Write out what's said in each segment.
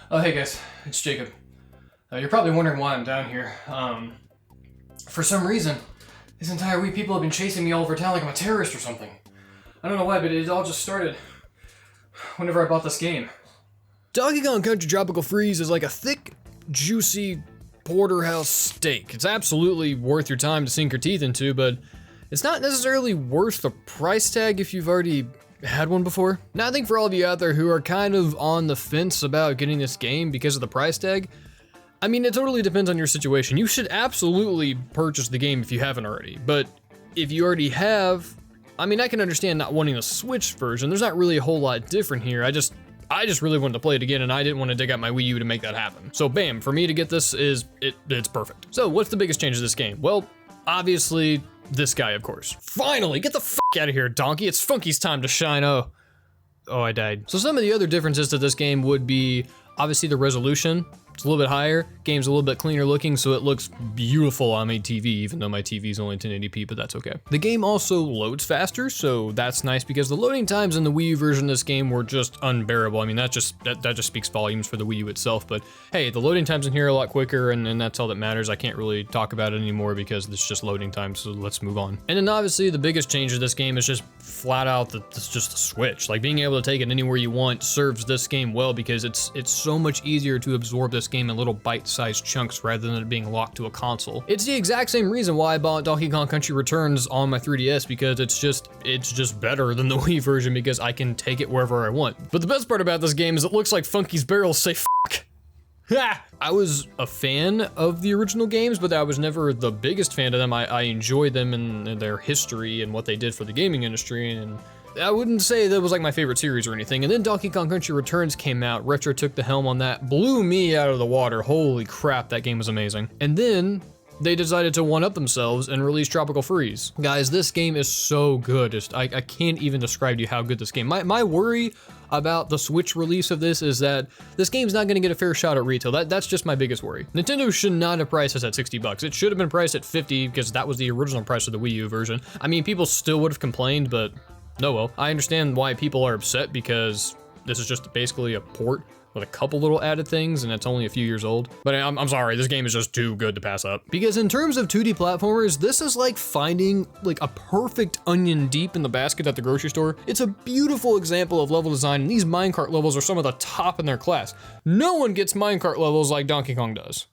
Oh, hey guys, it's Jacob. You're probably wondering why I'm down here. For some reason, this entire week people have been chasing me all over town like I'm a terrorist or something. I don't know why, but it all just started whenever I bought this game. Donkey Kong Country Tropical Freeze is like a thick, juicy porterhouse steak. It's absolutely worth your time to sink your teeth into, but it's not necessarily worth the price tag if you've already had one before. Now, I think for all of you out there who are kind of on the fence about getting this game because of the price tag, I mean, it totally depends on your situation. You should absolutely purchase the game if you haven't already, but if you already have, I mean, I can understand not wanting the Switch version. There's not really a whole lot different here. I just really wanted to play it again, and I didn't want to dig out my Wii U to make that happen. So bam, for me to get this it's perfect. So what's the biggest change of this game? Well, obviously this guy, of course. Finally, get the fuck out of here, donkey. It's Funky's time to shine. Oh, I died. So some of the other differences to this game would be obviously the resolution. It's a little bit higher, game's a little bit cleaner looking, so it looks beautiful on my TV, even though my TV is only 1080p, but that's okay. The game also loads faster, so that's nice because the loading times in the Wii U version of this game were just unbearable. I mean, that just speaks volumes for the Wii U itself, but hey, the loading times in here are a lot quicker, and that's all that matters. I can't really talk about it anymore because it's just loading time, so let's move on. And then obviously the biggest change of this game is just flat out that it's just a Switch. Like, being able to take it anywhere you want serves this game well because it's so much easier to absorb this game in little bite-sized chunks rather than it being locked to a console. It's the exact same reason why I bought Donkey Kong Country Returns on my 3DS, because it's just better than the Wii version because I can take it wherever I want. But the best part about this game is it looks like Funky's barrels say fuck. Ha! I was a fan of the original games, but I was never the biggest fan of them. I enjoyed them and their history and what they did for the gaming industry, and I wouldn't say that was like my favorite series or anything. And then Donkey Kong Country Returns came out, Retro took the helm on that, blew me out of the water. Holy crap, that game was amazing. And then they decided to one-up themselves and release Tropical Freeze. Guys, this game is so good. I can't even describe to you how good this game. My worry about the Switch release of this is that this game's not gonna get a fair shot at retail. That's just my biggest worry. Nintendo should not have priced this at 60 bucks. It should have been priced at 50 because that was the original price of the Wii U version. I mean, people still would have complained, but no, well, I understand why people are upset because this is just basically a port with a couple little added things and it's only a few years old. But I'm sorry, this game is just too good to pass up. Because in terms of 2D platformers, this is like finding like a perfect onion deep in the basket at the grocery store. It's a beautiful example of level design, and these minecart levels are some of the top in their class. No one gets minecart levels like Donkey Kong does.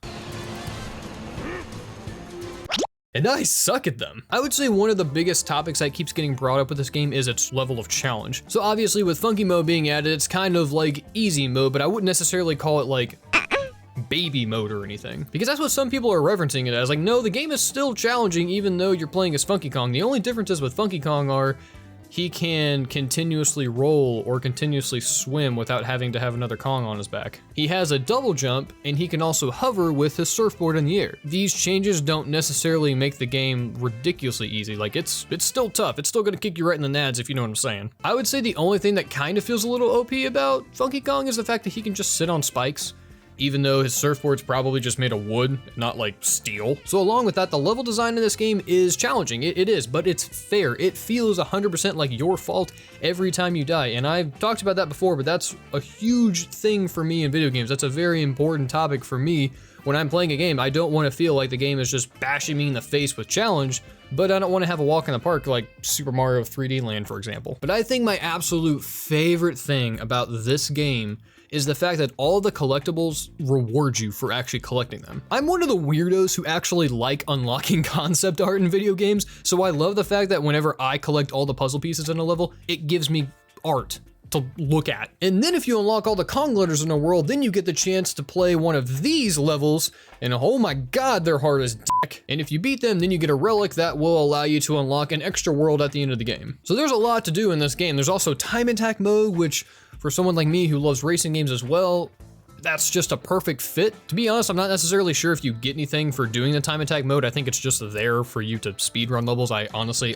And I suck at them. I would say one of the biggest topics that keeps getting brought up with this game is its level of challenge. So obviously with Funky Mode being added, it's kind of like easy mode, but I wouldn't necessarily call it like baby mode or anything, because that's what some people are referencing it as. Like, no, the game is still challenging even though you're playing as Funky Kong. The only differences with Funky Kong are he can continuously roll or continuously swim without having to have another Kong on his back. He has a double jump, and he can also hover with his surfboard in the air. These changes don't necessarily make the game ridiculously easy. Like, it's still tough. It's still gonna kick you right in the nads, if you know what I'm saying. I would say the only thing that kind of feels a little OP about Funky Kong is the fact that he can just sit on spikes, even though his surfboard's probably just made of wood, not like steel. So along with that, the level design in this game is challenging. It is, but it's fair. It feels 100% like your fault every time you die. And I've talked about that before, but that's a huge thing for me in video games. That's a very important topic for me when I'm playing a game. I don't want to feel like the game is just bashing me in the face with challenge, but I don't want to have a walk in the park like Super Mario 3D Land, for example. But I think my absolute favorite thing about this game is the fact that all the collectibles reward you for actually collecting them. I'm one of the weirdos who actually like unlocking concept art in video games, so I love the fact that whenever I collect all the puzzle pieces in a level, it gives me art to look at. And then if you unlock all the Kong letters in a world, then you get the chance to play one of these levels, and oh my god, they're hard as dick. And if you beat them, then you get a relic that will allow you to unlock an extra world at the end of the game. So there's a lot to do in this game. There's also time attack mode, which for someone like me who loves racing games as well, that's just a perfect fit. To be honest, I'm not necessarily sure if you get anything for doing the time attack mode. I think it's just there for you to speedrun levels. I honestly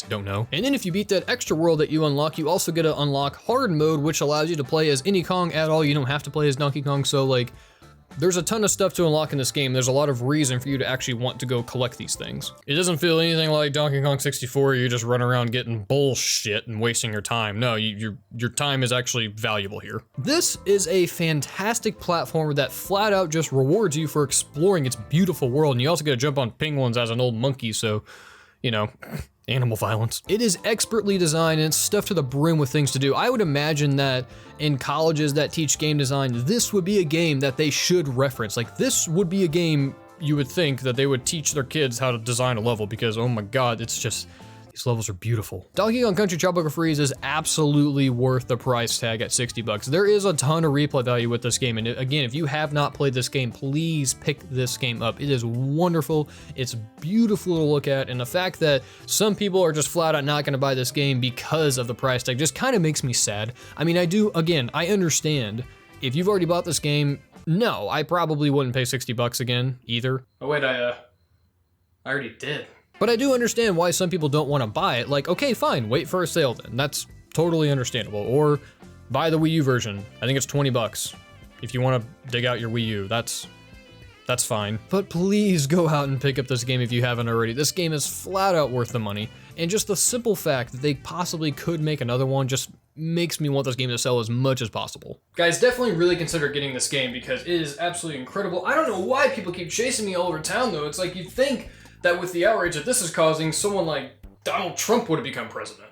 don't know. And then if you beat that extra world that you unlock, you also get to unlock hard mode, which allows you to play as any Kong at all. You don't have to play as Donkey Kong. So like, There's a ton of stuff to unlock in this game. There's a lot of reason for you to actually want to go collect these things. It doesn't feel anything like Donkey Kong 64. You just run around getting bullshit and wasting your time. No, your time is actually valuable here. This is a fantastic platformer that flat out just rewards you for exploring its beautiful world, and you also get to jump on penguins as an old monkey, so, you know, animal violence. It is expertly designed and it's stuffed to the brim with things to do. I would imagine that in colleges that teach game design, this would be a game that they should reference. Like, this would be a game you would think that they would teach their kids how to design a level, because oh my god, it's just, these levels are beautiful. Donkey Kong Country Tropical Freeze is absolutely worth the price tag at $60. There is a ton of replay value with this game, and again, if you have not played this game, please pick this game up. It is wonderful, it's beautiful to look at, and the fact that some people are just flat out not gonna buy this game because of the price tag just kind of makes me sad. I mean, I understand. If you've already bought this game, no, I probably wouldn't pay $60 again either. Oh wait, I already did. But I do understand why some people don't want to buy it. Like, okay, fine, wait for a sale then. That's totally understandable. Or buy the Wii U version. I think it's $20. If you want to dig out your Wii U, that's fine. But please go out and pick up this game if you haven't already. This game is flat out worth the money. And just the simple fact that they possibly could make another one just makes me want this game to sell as much as possible. Guys, definitely really consider getting this game because it is absolutely incredible. I don't know why people keep chasing me all over town though. It's like you'd think that with the outrage that this is causing, someone like Donald Trump would have become president.